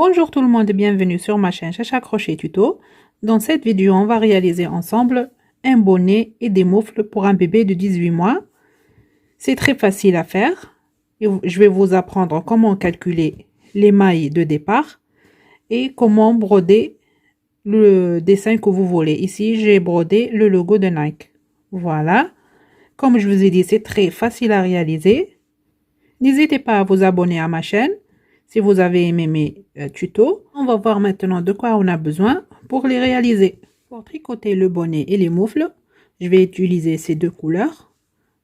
Bonjour tout le monde et bienvenue sur ma chaîne Chacha Crochet Tuto. Dans cette vidéo, on va réaliser ensemble un bonnet et des moufles pour un bébé de 18 mois. C'est très facile à faire. Je vais vous apprendre comment calculer les mailles de départ et comment broder le dessin que vous voulez. Ici, j'ai brodé le logo de Nike. Voilà. Comme je vous ai dit, c'est très facile à réaliser. N'hésitez pas à vous abonner à ma chaîne si vous avez aimé mes tutos. On va voir maintenant de quoi on a besoin pour les réaliser. Pour tricoter le bonnet et les moufles, je vais utiliser ces deux couleurs.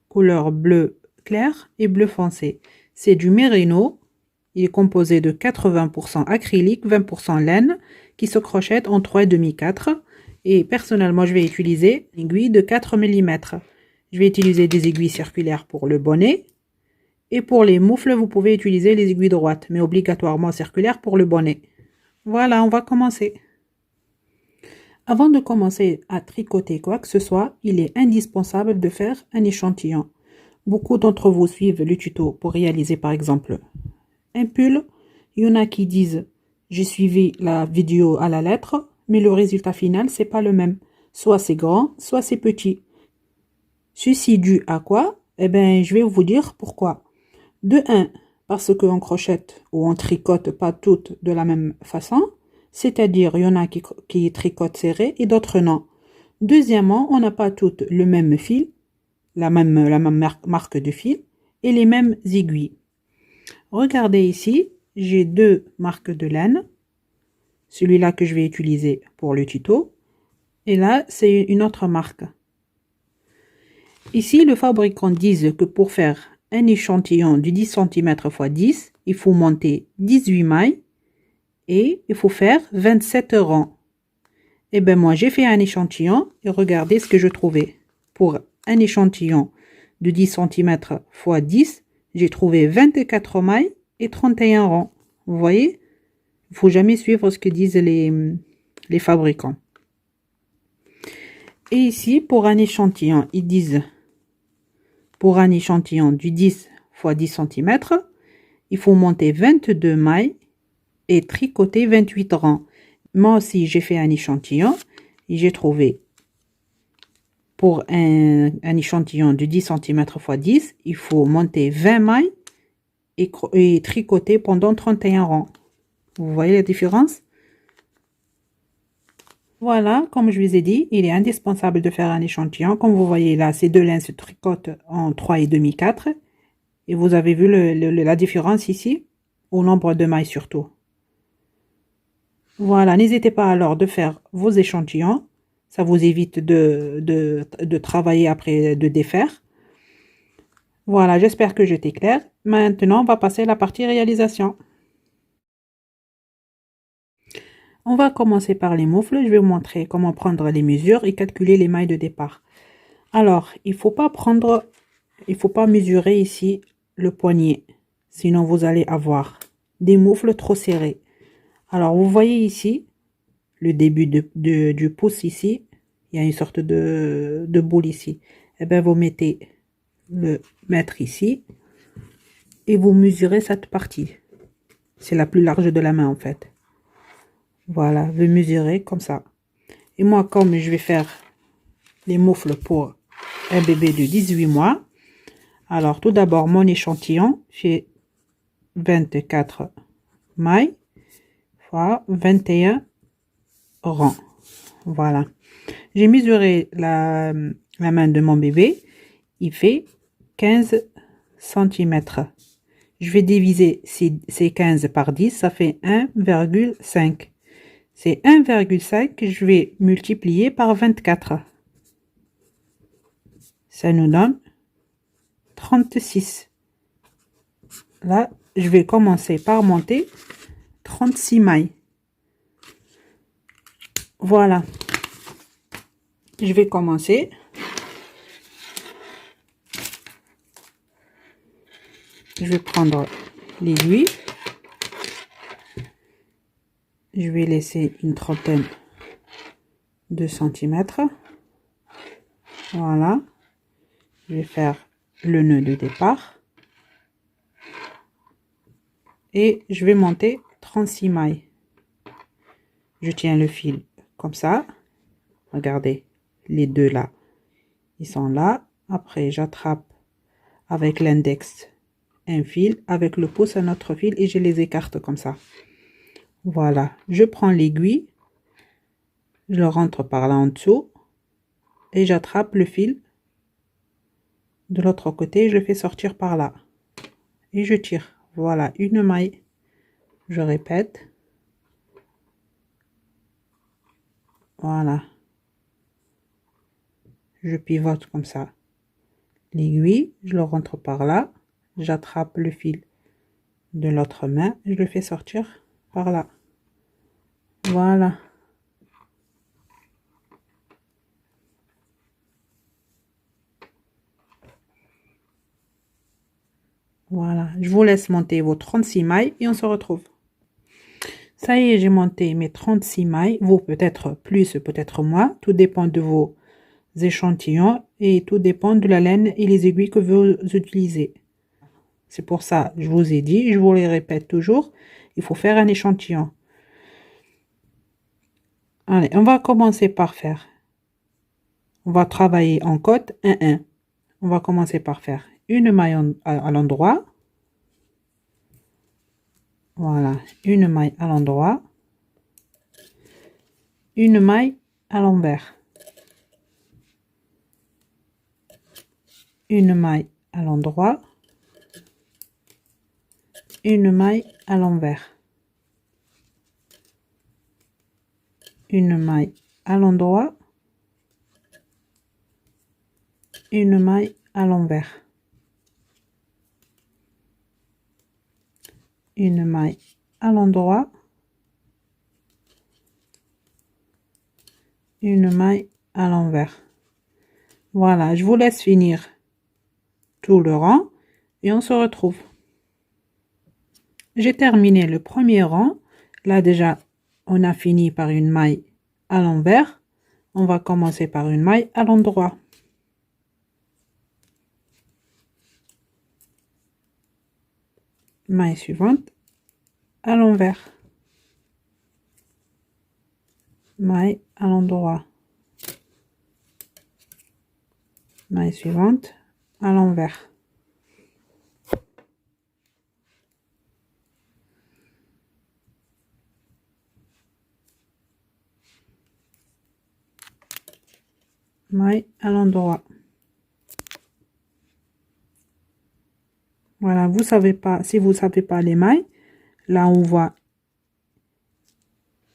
Couleur bleu clair et bleu foncé. C'est du mérino. Il est composé de 80% acrylique, 20% laine qui se crochette en 3,5-4. Et personnellement, je vais utiliser une aiguille de 4 mm. Je vais utiliser des aiguilles circulaires pour le bonnet. Et pour les moufles, vous pouvez utiliser les aiguilles droites, mais obligatoirement circulaires pour le bonnet. Voilà, on va commencer. Avant de commencer à tricoter quoi que ce soit, il est indispensable de faire un échantillon. Beaucoup d'entre vous suivent le tuto pour réaliser par exemple un pull. Il y en a qui disent « J'ai suivi la vidéo à la lettre », mais le résultat final, c'est pas le même. Soit c'est grand, soit c'est petit. Ceci dû à quoi? Eh bien, je vais vous dire pourquoi. De 1, parce qu'on crochette ou on tricote pas toutes de la même façon, c'est-à-dire il y en a qui tricotent serré et d'autres non. Deuxièmement, on n'a pas toutes le même fil, la même marque de fil et les mêmes aiguilles. Regardez ici, j'ai deux marques de laine, celui-là que je vais utiliser pour le tuto, et là c'est une autre marque. Ici, le fabricant dit que pour faire un échantillon de 10 cm x 10, il faut monter 18 mailles et il faut faire 27 rangs. Et bien moi, j'ai fait un échantillon et regardez ce que je trouvais. Pour un échantillon de 10 cm x 10, j'ai trouvé 24 mailles et 31 rangs. Vous voyez? Il ne faut jamais suivre ce que disent les fabricants. Et ici, pour un échantillon, ils disent... Pour un échantillon du 10 x 10 cm, il faut monter 22 mailles et tricoter 28 rangs. Moi aussi, j'ai fait un échantillon et j'ai trouvé pour un échantillon de 10 cm x 10, il faut monter 20 mailles et tricoter pendant 31 rangs. Vous voyez la différence? Voilà, comme je vous ai dit, il est indispensable de faire un échantillon. Comme vous voyez là, ces deux laines se tricotent en 3,5-4. Et vous avez vu la différence ici, au nombre de mailles surtout. Voilà, n'hésitez pas alors de faire vos échantillons. Ça vous évite de travailler après, de défaire. Voilà, j'espère que j'étais claire. Maintenant, on va passer à la partie réalisation. On va commencer par les moufles. Je vais vous montrer comment prendre les mesures et calculer les mailles de départ. Alors, il faut pas mesurer ici le poignet. Sinon, vous allez avoir des moufles trop serrés. Alors, vous voyez ici, le début du pouce ici. Il y a une sorte de boule ici. Et bien, vous mettez le mètre ici. Et vous mesurez cette partie. C'est la plus large de la main, en fait. Voilà, vous mesurez comme ça. Et moi, comme je vais faire les moufles pour un bébé de 18 mois, alors tout d'abord, mon échantillon fait 24 mailles fois 21 rangs. Voilà. J'ai mesuré la main de mon bébé. Il fait 15 cm. Je vais diviser ces 15 par 10, ça fait 1,5. C'est 1,5 que je vais multiplier par 24. Ça nous donne 36. Là, je vais commencer par monter 36 mailles. Voilà. Je vais commencer. Je vais prendre l'aiguille. Je vais laisser une trentaine de centimètres. Voilà. Je vais faire le nœud de départ. Et je vais monter 36 mailles. Je tiens le fil comme ça. Regardez, les deux là, ils sont là. Après, j'attrape avec l'index un fil, avec le pouce un autre fil et je les écarte comme ça. Voilà, je prends l'aiguille, je le rentre par là en dessous et j'attrape le fil de l'autre côté, je le fais sortir par là et je tire. Voilà, une maille. Je répète. Voilà. Je pivote comme ça. L'aiguille, je le rentre par là. J'attrape le fil de l'autre main. Je le fais sortir par là. Voilà. Voilà. Je vous laisse monter vos 36 mailles et on se retrouve. Ça y est, j'ai monté mes 36 mailles. Vous, peut-être plus, peut-être moins. Tout dépend de vos échantillons et tout dépend de la laine et les aiguilles que vous utilisez. C'est pour ça, je vous ai dit, je vous les répète toujours, il faut faire un échantillon. Allez, on va commencer par faire. On va travailler en côte 1-1. On va commencer par faire une maille à l'endroit. Voilà, une maille à l'endroit. Une maille à l'envers. Une maille à l'endroit. Une maille à l'envers. Une maille à l'endroit. Une maille à l'envers. Une maille à l'endroit. Une maille à l'envers. Voilà, je vous laisse finir tout le rang et on se retrouve. J'ai terminé le premier rang. Là déjà, on a fini par une maille à l'envers. On va commencer par une maille à l'endroit. Maille suivante à l'envers. Maille à l'endroit. Maille suivante à l'envers. Maille à l'endroit. Voilà, vous savez pas, si vous savez pas les mailles, là on voit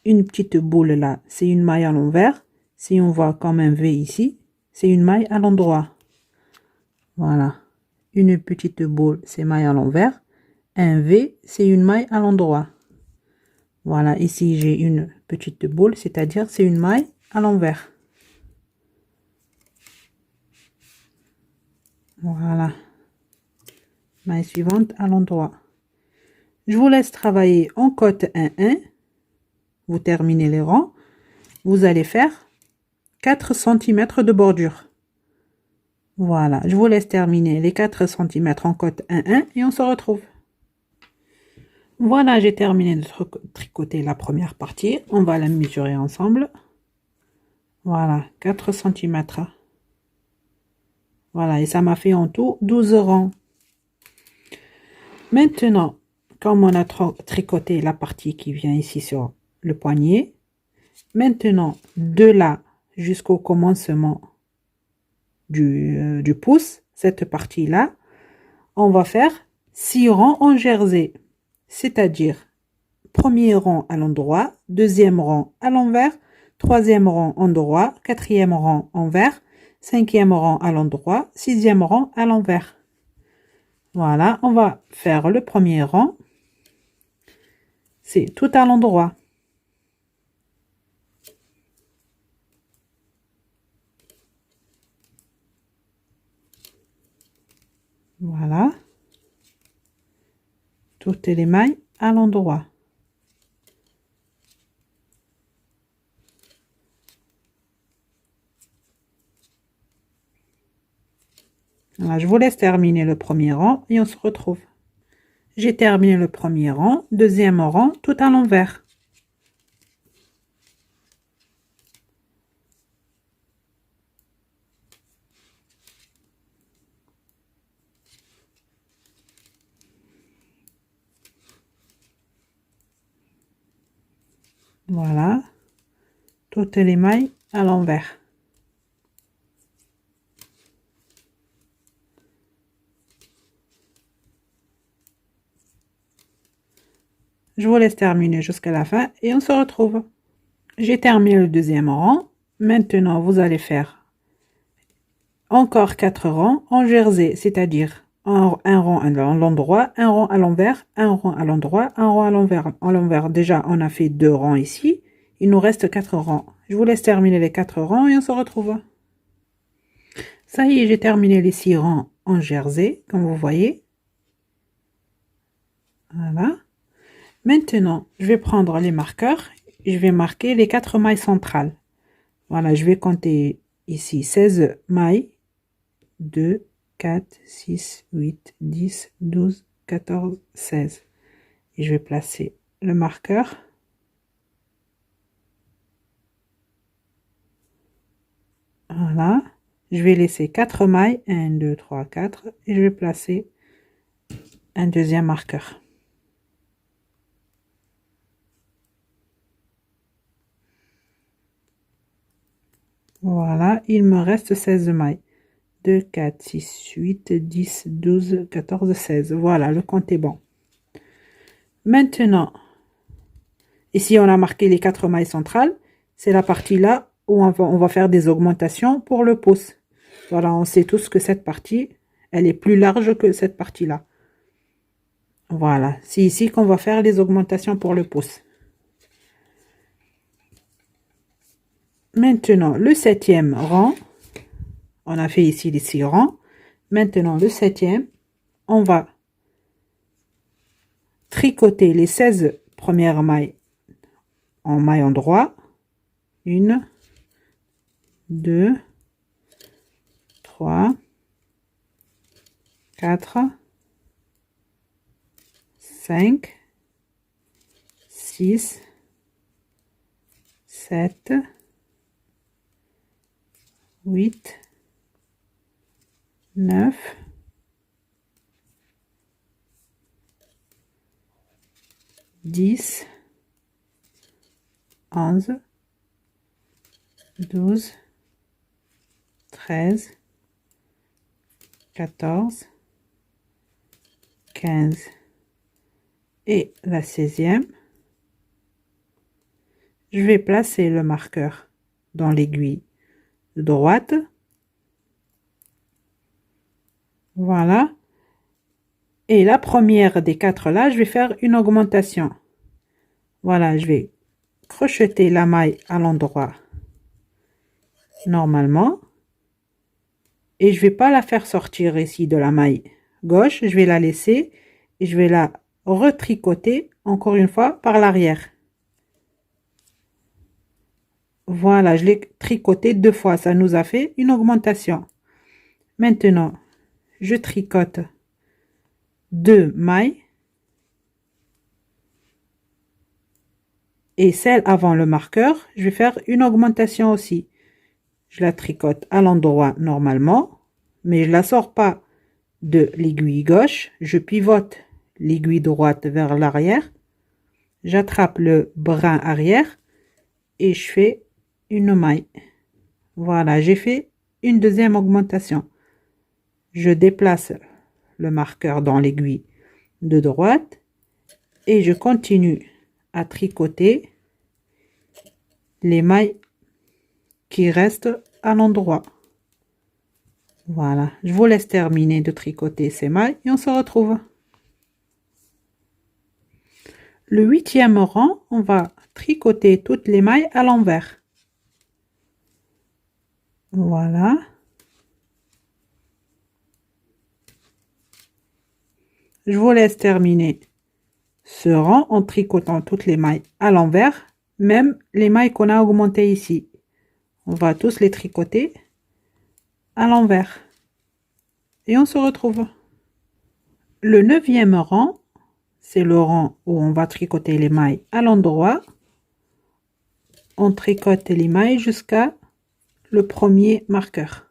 une petite boule là, c'est une maille à l'envers. Si on voit comme un V ici, c'est une maille à l'endroit. Voilà, une petite boule, c'est maille à l'envers. Un V, c'est une maille à l'endroit. Voilà, ici j'ai une petite boule, c'est-à-dire c'est une maille à l'envers. Voilà. Maille suivante à l'endroit. Je vous laisse travailler en côte 1-1. Vous terminez les rangs. Vous allez faire 4 cm de bordure. Voilà, je vous laisse terminer les 4 cm en côte 1-1 et on se retrouve. Voilà, j'ai terminé de tricoter la première partie. On va la mesurer ensemble. Voilà, 4 cm. Voilà, et ça m'a fait en tout 12 rangs. Maintenant, comme on a tricoté la partie qui vient ici sur le poignet, maintenant, de là jusqu'au commencement du pouce, cette partie-là, on va faire 6 rangs en jersey. C'est-à-dire, premier rang à l'endroit, deuxième rang à l'envers, troisième rang endroit, quatrième rang envers, cinquième rang à l'endroit, sixième rang à l'envers. Voilà, on va faire le premier rang. C'est tout à l'endroit. Voilà. Toutes les mailles à l'endroit. Voilà, je vous laisse terminer le premier rang et on se retrouve. J'ai terminé le premier rang, deuxième rang, tout à l'envers. Voilà. Toutes les mailles à l'envers. Je vous laisse terminer jusqu'à la fin et on se retrouve. J'ai terminé le deuxième rang. Maintenant, vous allez faire encore 4 rangs en jersey, c'est-à-dire un rang à l'endroit, un rang à l'envers, un rang à l'endroit, un rang à l'envers. À l'envers, déjà, on a fait 2 rangs ici. Il nous reste 4 rangs. Je vous laisse terminer les 4 rangs et on se retrouve. Ça y est, j'ai terminé les 6 rangs en jersey, comme vous voyez. Voilà. Maintenant, je vais prendre les marqueurs. Je vais marquer les 4 mailles centrales. Voilà, je vais compter ici 16 mailles. 2, 4, 6, 8, 10, 12, 14, 16. Et je vais placer le marqueur. Voilà. Je vais laisser 4 mailles. 1, 2, 3, 4. Et je vais placer un deuxième marqueur. Voilà, il me reste 16 mailles. 2, 4, 6, 8, 10, 12, 14, 16. Voilà, le compte est bon. Maintenant, ici on a marqué les 4 mailles centrales. C'est la partie là où on va faire des augmentations pour le pouce. Voilà, on sait tous que cette partie, elle est plus large que cette partie-là. Voilà, c'est ici qu'on va faire les augmentations pour le pouce. Maintenant, le 7e rang, on a fait ici les 6 rangs. Maintenant, le 7e, on va tricoter les 16 premières mailles en maille endroit. 1, 2, 3, 4, 5, 6, 7, 8, 9, 10, 11, 12, 13, 14, 15 et la 16e. Je vais placer le marqueur dans l'aiguille de droite. Voilà. Et la première des 4 là, je vais faire une augmentation. Voilà, je vais crocheter la maille à l'endroit normalement. Et je vais pas la faire sortir ici de la maille gauche. Je vais la laisser et je vais la retricoter encore une fois par l'arrière. Voilà, je l'ai tricoté 2 fois. Ça nous a fait une augmentation. Maintenant, je tricote 2 mailles. Et celle avant le marqueur, je vais faire une augmentation aussi. Je la tricote à l'endroit normalement, mais je la sors pas de l'aiguille gauche. Je pivote l'aiguille droite vers l'arrière. J'attrape le brin arrière et je fais une maille. Voilà, j'ai fait une deuxième augmentation. Je déplace le marqueur dans l'aiguille de droite et je continue à tricoter les mailles qui restent à l'endroit. Voilà, je vous laisse terminer de tricoter ces mailles et on se retrouve. Le 8e rang, on va tricoter toutes les mailles à l'envers. Voilà. Je vous laisse terminer ce rang en tricotant toutes les mailles à l'envers, même les mailles qu'on a augmentées ici. On va tous les tricoter à l'envers. Et on se retrouve. Le 9e rang, c'est le rang où on va tricoter les mailles à l'endroit. On tricote les mailles jusqu'à le premier marqueur.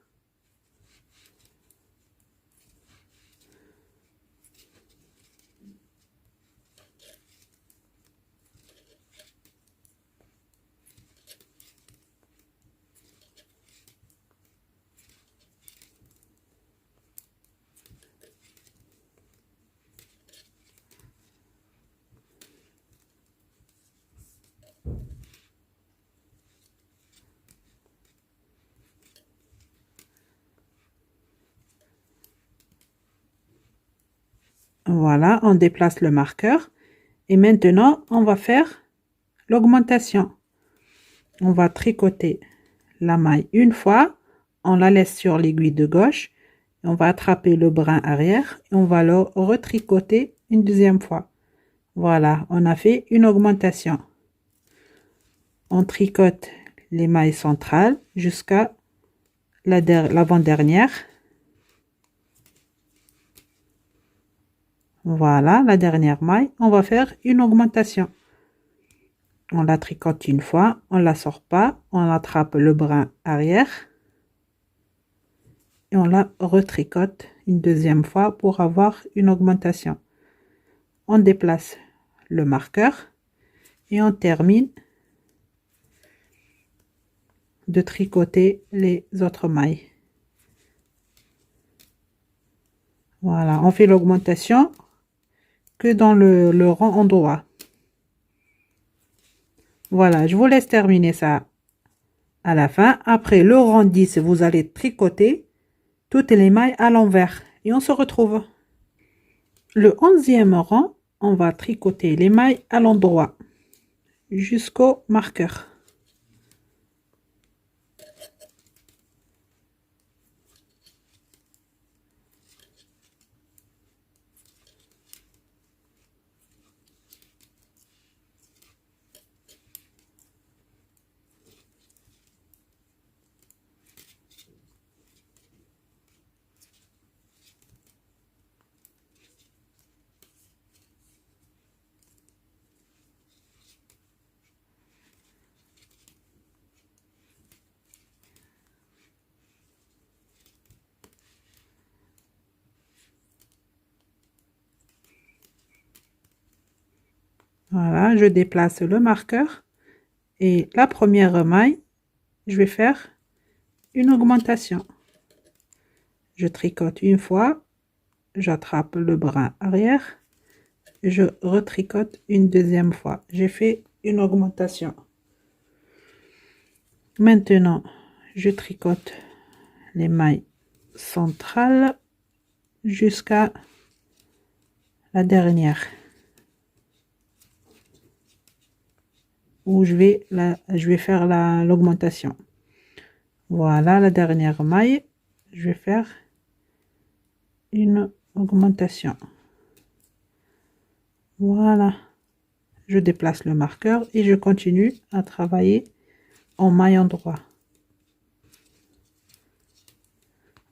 Voilà, on déplace le marqueur. Et maintenant, on va faire l'augmentation. On va tricoter la maille une fois. On la laisse sur l'aiguille de gauche. On va attraper le brin arrière et on va le retricoter une deuxième fois. Voilà, on a fait une augmentation. On tricote les mailles centrales jusqu'à l'avant-dernière. Voilà, la dernière maille, on va faire une augmentation. On la tricote une fois, on la sort pas, on attrape le brin arrière et on la retricote une deuxième fois pour avoir une augmentation. On déplace le marqueur et on termine de tricoter les autres mailles. Voilà, on fait l'augmentation que dans le rang endroit. Voilà, je vous laisse terminer ça à la fin. Après le rang 10, vous allez tricoter toutes les mailles à l'envers et on se retrouve. Le 11e rang, on va tricoter les mailles à l'endroit jusqu'au marqueur. Voilà, je déplace le marqueur et la première maille, je vais faire une augmentation. Je tricote une fois, j'attrape le brin arrière, je retricote une deuxième fois. J'ai fait une augmentation. Maintenant, je tricote les mailles centrales jusqu'à la dernière où je vais faire l'augmentation. Voilà la dernière maille, je vais faire une augmentation. Voilà, je déplace le marqueur et je continue à travailler en maille endroit.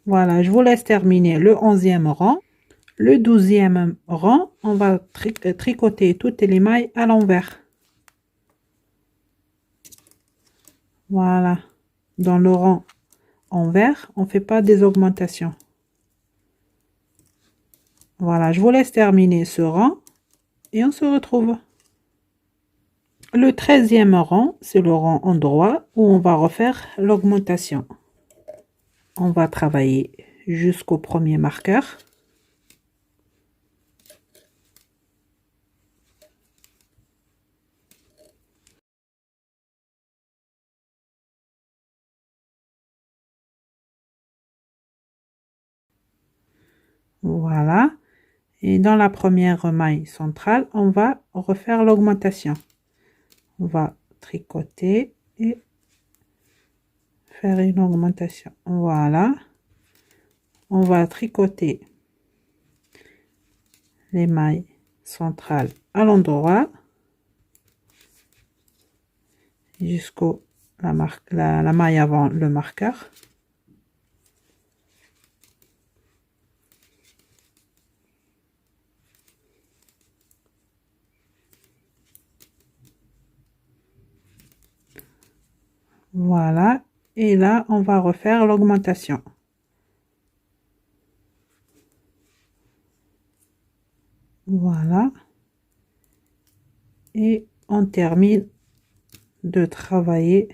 Voilà, je vous laisse terminer le 11e rang. Le 12e rang, on va tricoter toutes les mailles à l'envers. Voilà, dans le rang envers, on ne fait pas des augmentations. Voilà, je vous laisse terminer ce rang et on se retrouve. Le 13e rang, c'est le rang endroit où on va refaire l'augmentation. On va travailler jusqu'au premier marqueur. Voilà. Et dans la première maille centrale, on va refaire l'augmentation. On va tricoter et faire une augmentation. Voilà. On va tricoter les mailles centrales à l'endroit jusqu'au la maille avant le marqueur. Voilà, et là on va refaire l'augmentation. Voilà, et on termine de travailler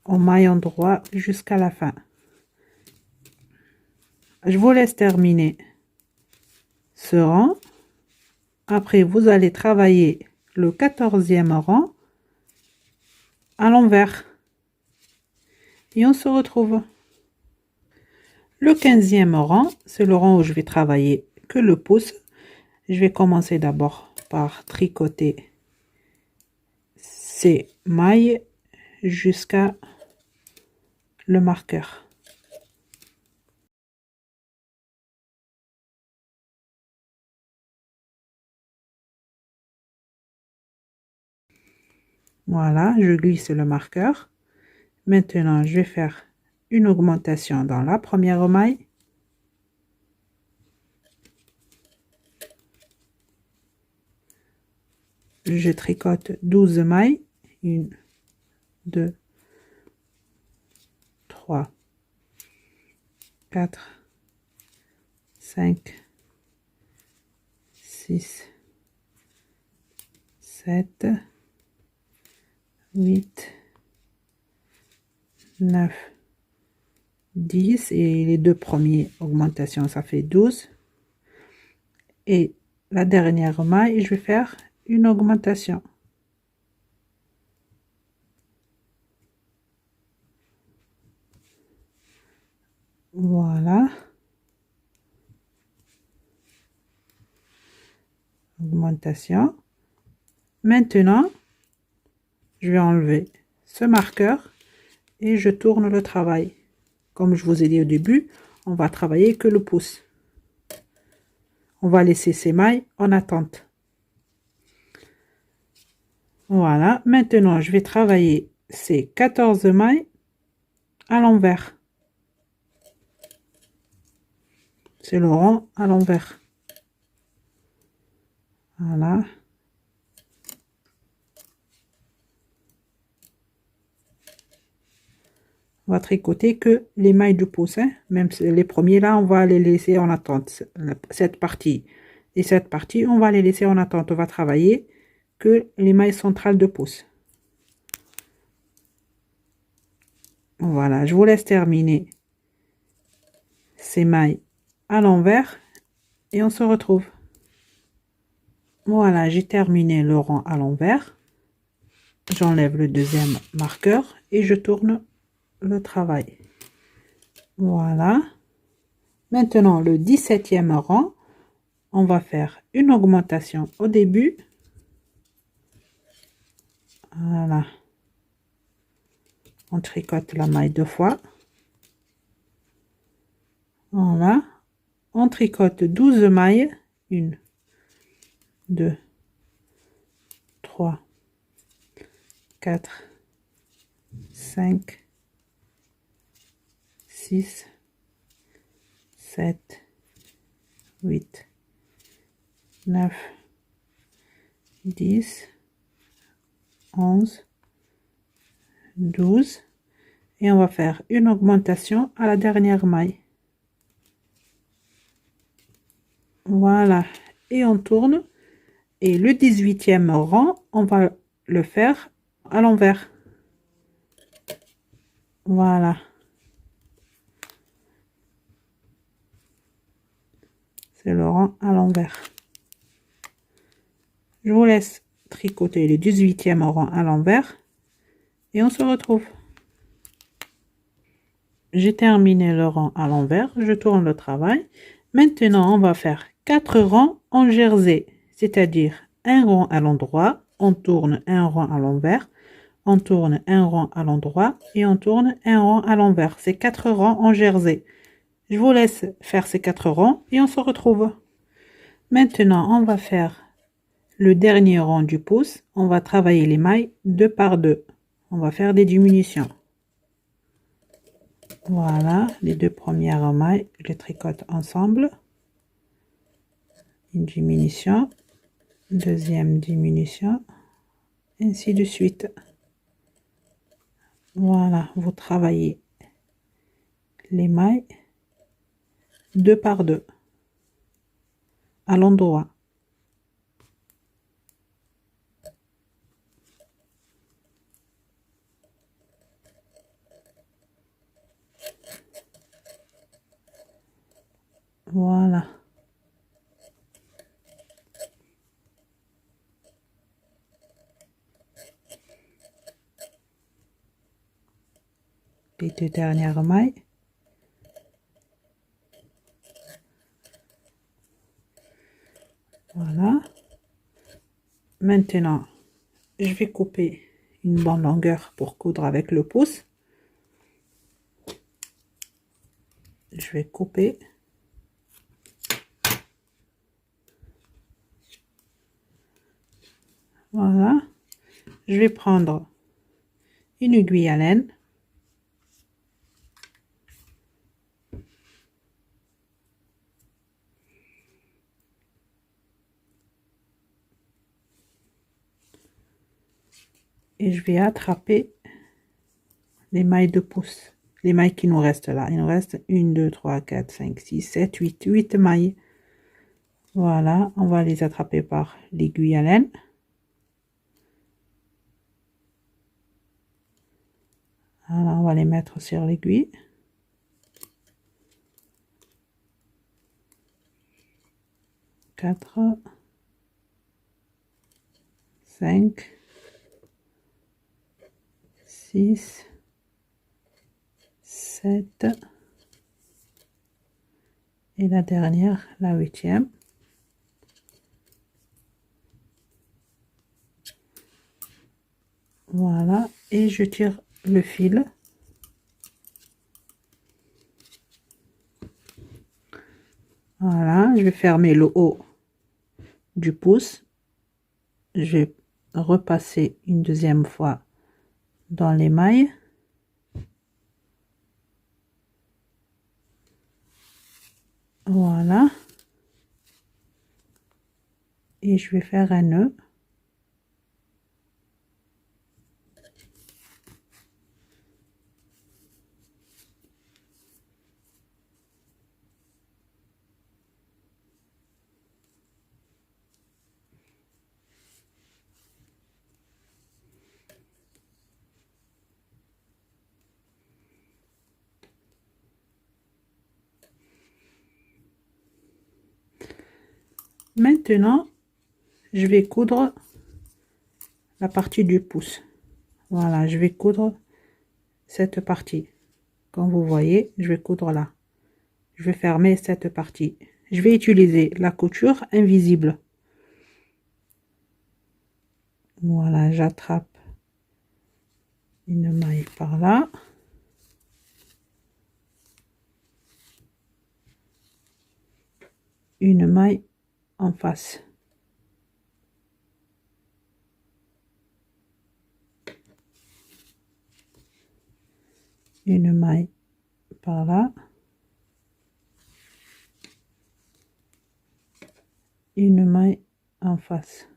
en maille endroit jusqu'à la fin. Je vous laisse terminer ce rang. Après, vous allez travailler le 14e rang à l'envers. Et on se retrouve. Le 15e rang, c'est le rang où je vais travailler que le pouce. Je vais commencer d'abord par tricoter ces mailles jusqu'à le marqueur. Voilà, je glisse le marqueur. Maintenant, je vais faire une augmentation dans la première maille. Je tricote 12 mailles. 1, 2, 3, 4, 5, 6, 7, 8, 9, 10 et les deux premières augmentations, ça fait 12. Et la dernière maille, je vais faire une augmentation. Voilà. Augmentation. Maintenant, je vais enlever ce marqueur et je tourne le travail. Comme je vous ai dit au début, on va travailler que le pouce. On va laisser ces mailles en attente. Voilà, maintenant je vais travailler ces 14 mailles à l'envers. C'est le rang à l'envers. Voilà. On va tricoter que les mailles du pouce, hein. Même les premiers là, on va les laisser en attente. Cette partie et cette partie, on va les laisser en attente. On va travailler que les mailles centrales de pouce. Voilà, je vous laisse terminer ces mailles à l'envers et on se retrouve. Voilà, j'ai terminé le rang à l'envers. J'enlève le deuxième marqueur et je tourne le travail. Voilà. Maintenant, le 17e rang, on va faire une augmentation au début. Voilà. On tricote la maille 2 fois. Voilà. On tricote 12 mailles. 1, 2, 3, 4, 5, 6, 7, 8, 9, 10, 11, 12. Et on va faire une augmentation à la dernière maille. Voilà. Et on tourne. Et le 18e rang, on va le faire à l'envers. Voilà. C'est le rang à l'envers. Je vous laisse tricoter le 18e rang à l'envers. Et on se retrouve. J'ai terminé le rang à l'envers. Je tourne le travail. Maintenant, on va faire 4 rangs en jersey. C'est-à-dire un rang à l'endroit. On tourne un rang à l'envers. On tourne un rang à l'endroit. Et on tourne un rang à l'envers. C'est 4 rangs en jersey. Je vous laisse faire ces 4 rangs et on se retrouve. Maintenant, on va faire le dernier rang du pouce. On va travailler les mailles 2 par 2. On va faire des diminutions. Voilà, les deux premières mailles, je les tricote ensemble. Une diminution, deuxième diminution, ainsi de suite. Voilà, vous travaillez les mailles 2 par 2 à l'endroit. Voilà. Les deux dernières mailles. Voilà. Maintenant, je vais couper une bonne longueur pour coudre avec le pouce. Je vais couper. Voilà. Je vais prendre une aiguille à laine. Et je vais attraper les mailles de pouce. Les mailles qui nous restent là. Il nous reste 1, 2, 3, 4, 5, 6, 7, 8. 8 mailles. Voilà. On va les attraper par l'aiguille à laine. Voilà, on va les mettre sur l'aiguille. 4, 5, 6, 7 et la dernière, la 8e. Voilà, et je tire le fil. Voilà, je vais fermer le haut du pouce. Je vais repasser une deuxième fois dans les mailles. Voilà. Et je vais faire un nœud. Maintenant, je vais coudre la partie du pouce. Voilà, je vais coudre cette partie. Comme vous voyez, je vais coudre là. Je vais fermer cette partie. Je vais utiliser la couture invisible. Voilà, j'attrape une maille par là. Une maille en face. Une maille par là. Une maille en face.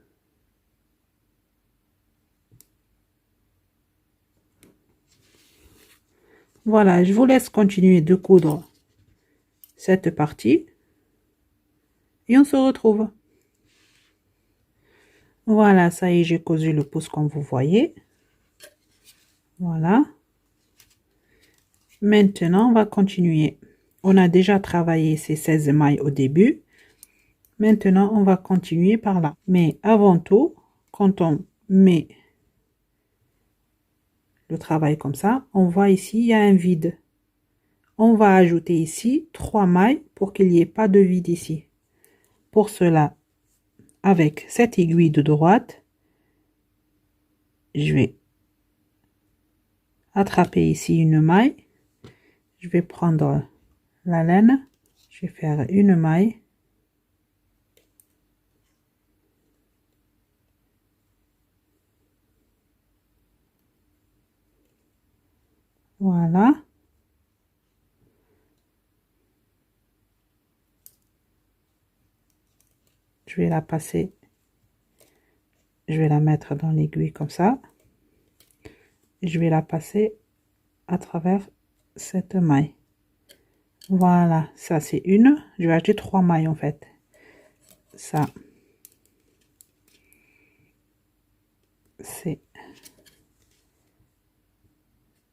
Voilà, je vous laisse continuer de coudre cette partie et on se retrouve. Voilà, ça y est, j'ai cousu le pouce comme vous voyez. Voilà. Maintenant, on va continuer. On a déjà travaillé ces 16 mailles au début. Maintenant, on va continuer par là. Mais avant tout, quand on met le travail comme ça, on voit ici, il y a un vide. On va ajouter ici 3 mailles pour qu'il n'y ait pas de vide ici. Pour cela, avec cette aiguille de droite, je vais attraper ici une maille. Je vais prendre la laine. Je vais faire une maille. Voilà. Je vais la passer. Je vais la mettre dans l'aiguille comme ça. Je vais la passer à travers cette maille. Voilà, ça c'est une. Je vais ajouter 3 mailles en fait. Ça, c'est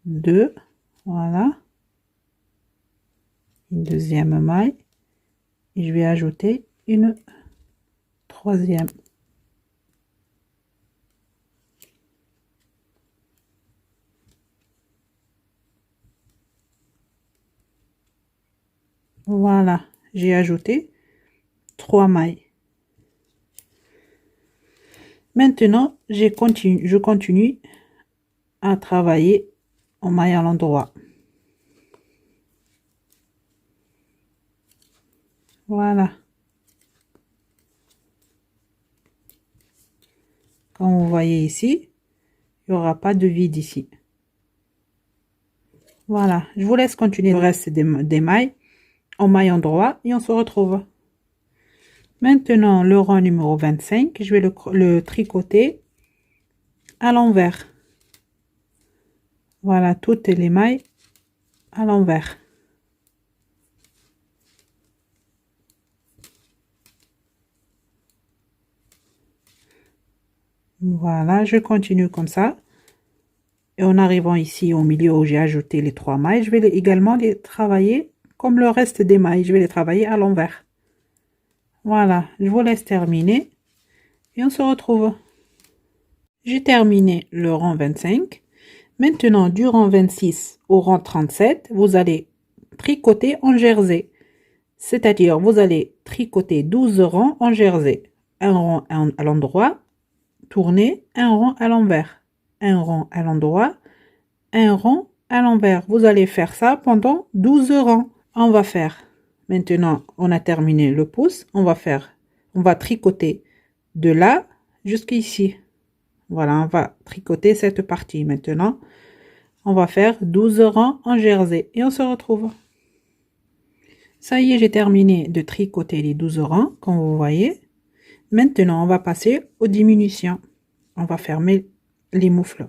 2. Voilà. Une deuxième maille. Et je vais ajouter une troisième. Voilà, j'ai ajouté 3 mailles. Maintenant, je continue à travailler en maille à l'endroit. Voilà. Comme vous voyez ici, il n'y aura pas de vide ici. Voilà, je vous laisse continuer le reste des mailles en maille endroit et on se retrouve. Maintenant, le rang numéro 25, je vais le tricoter à l'envers. Voilà, toutes les mailles à l'envers. Voilà, je continue comme ça. Et en arrivant ici au milieu où j'ai ajouté les 3 mailles, je vais également les travailler comme le reste des mailles. Je vais les travailler à l'envers. Voilà, je vous laisse terminer et on se retrouve. J'ai terminé le rang 25. Maintenant, du rang 26 au rang 37, vous allez tricoter en jersey. C'est-à-dire, vous allez tricoter 12 rangs en jersey. Un rang à l'endroit, tourner, un rang à l'envers. Un rang à l'endroit, un rang à l'envers. Vous allez faire ça pendant 12 rangs. On va faire, maintenant, on a terminé le pouce. On va tricoter de là jusqu'ici. Voilà, on va tricoter cette partie. Maintenant, on va faire 12 rangs en jersey et on se retrouve. Ça y est, j'ai terminé de tricoter les 12 rangs, comme vous voyez. Maintenant, on va passer aux diminutions. On va fermer les moufles.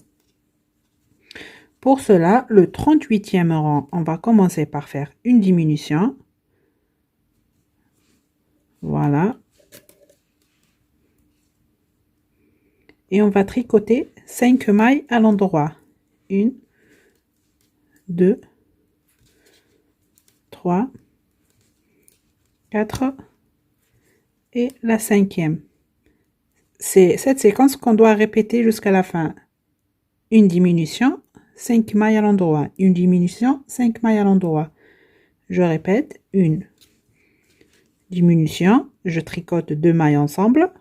Pour cela, le 38e rang, on va commencer par faire une diminution. Voilà. Et on va tricoter 5 mailles à l'endroit. 1, 2, 3, 4 et la 5e. C'est cette séquence qu'on doit répéter jusqu'à la fin. Une diminution, 5 mailles à l'endroit. Une diminution, 5 mailles à l'endroit. Je répète, une diminution, je tricote 2 mailles ensemble.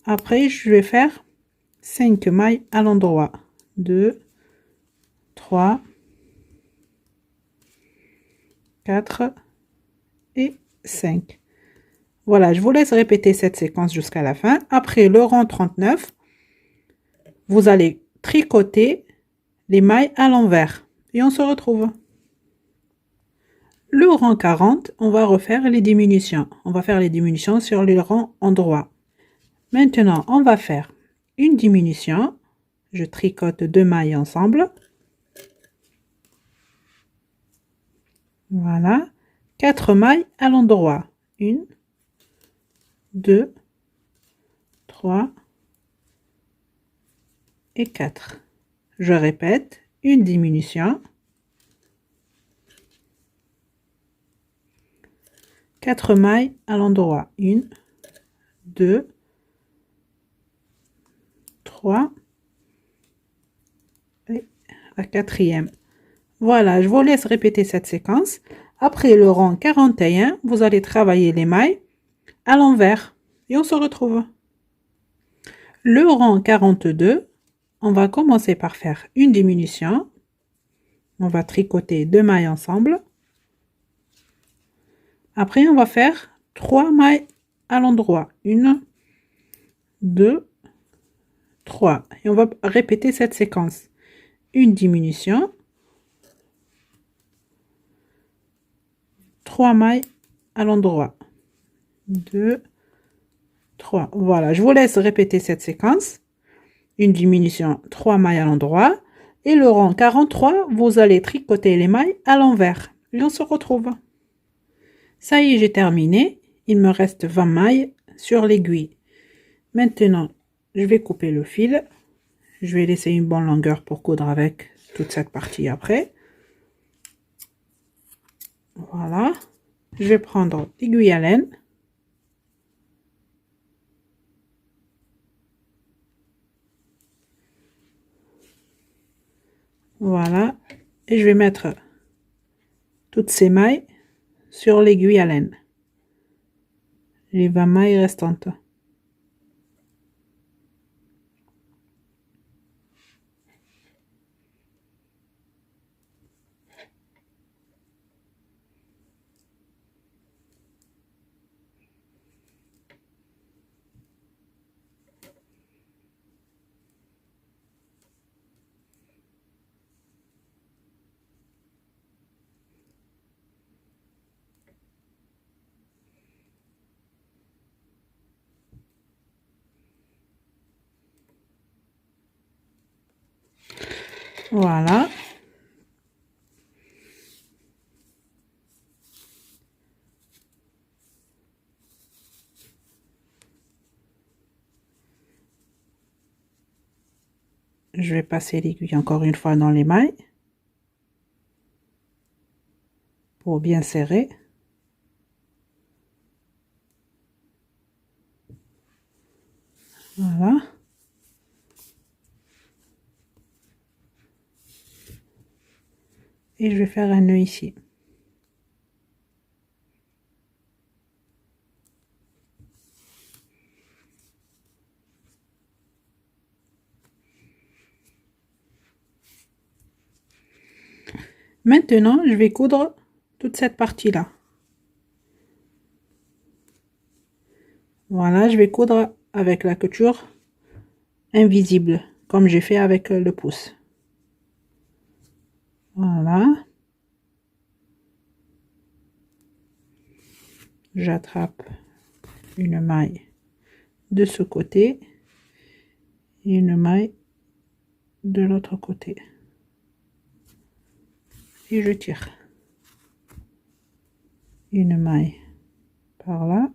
Après, je vais faire 5 mailles à l'endroit. 2, 3, 4 et 5. Voilà, je vous laisse répéter cette séquence jusqu'à la fin. Après le rang 39, vous allez tricoter les mailles à l'envers. Et on se retrouve. Le rang 40, on va refaire les diminutions. On va faire les diminutions sur les rangs endroits. Maintenant, on va faire une diminution. Je tricote 2 mailles ensemble. Voilà. 4 mailles à l'endroit. 1, 2, 3 et 4. Je répète, une diminution. 4 mailles à l'endroit. 1, 2, 3 et la 4e. Voilà, je vous laisse répéter cette séquence. Après le rang 41, vous allez travailler les mailles à l'envers et on se retrouve. Le rang 42, on va commencer par faire une diminution. On va tricoter 2 mailles ensemble. Après, on va faire 3 mailles à l'endroit. 1, 2, 3. Et on va répéter cette séquence. Une diminution. 3 mailles à l'endroit. 2, 3. Voilà, je vous laisse répéter cette séquence. Une diminution, 3 mailles à l'endroit. Et le rang 43, vous allez tricoter les mailles à l'envers. Et on se retrouve. Ça y est, j'ai terminé. Il me reste 20 mailles sur l'aiguille. Maintenant, je vais couper le fil. Je vais laisser une bonne longueur pour coudre avec toute cette partie après. Voilà. Je vais prendre l'aiguille à laine. Voilà. Et je vais mettre toutes ces mailles sur l'aiguille à laine. Les 20 mailles restantes. Voilà. Je vais passer l'aiguille encore une fois dans les mailles pour bien serrer. Voilà. Et je vais faire un nœud ici. Maintenant, je vais coudre toute cette partie-là. Voilà, je vais coudre avec la couture invisible, comme j'ai fait avec le pouce. Voilà. J'attrape une maille de ce côté et une maille de l'autre côté. Et je tire. Une maille par là.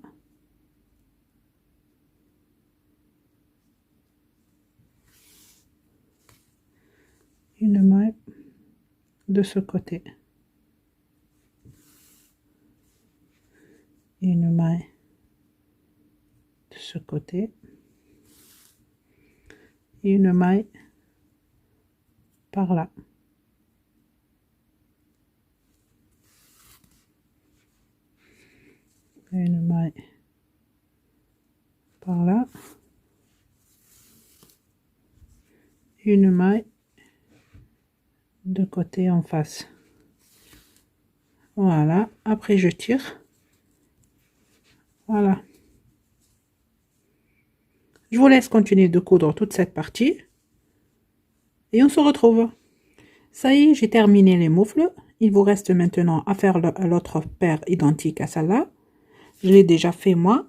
Une maille de ce côté. Une maille de ce côté. Et une maille par là. Une maille par là. Une maille de côté en face. Voilà, après je tire. Voilà. Je vous laisse continuer de coudre toute cette partie. Et on se retrouve. Ça y est, j'ai terminé les moufles. Il vous reste maintenant à faire l'autre paire identique à celle-là. Je l'ai déjà fait moi.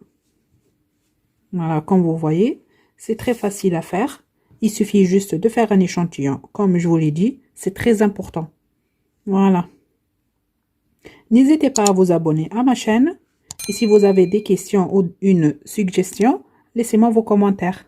Voilà, comme vous voyez, c'est très facile à faire. Il suffit juste de faire un échantillon. Comme je vous l'ai dit, c'est très important. Voilà. N'hésitez pas à vous abonner à ma chaîne. Et si vous avez des questions ou une suggestion, laissez-moi vos commentaires.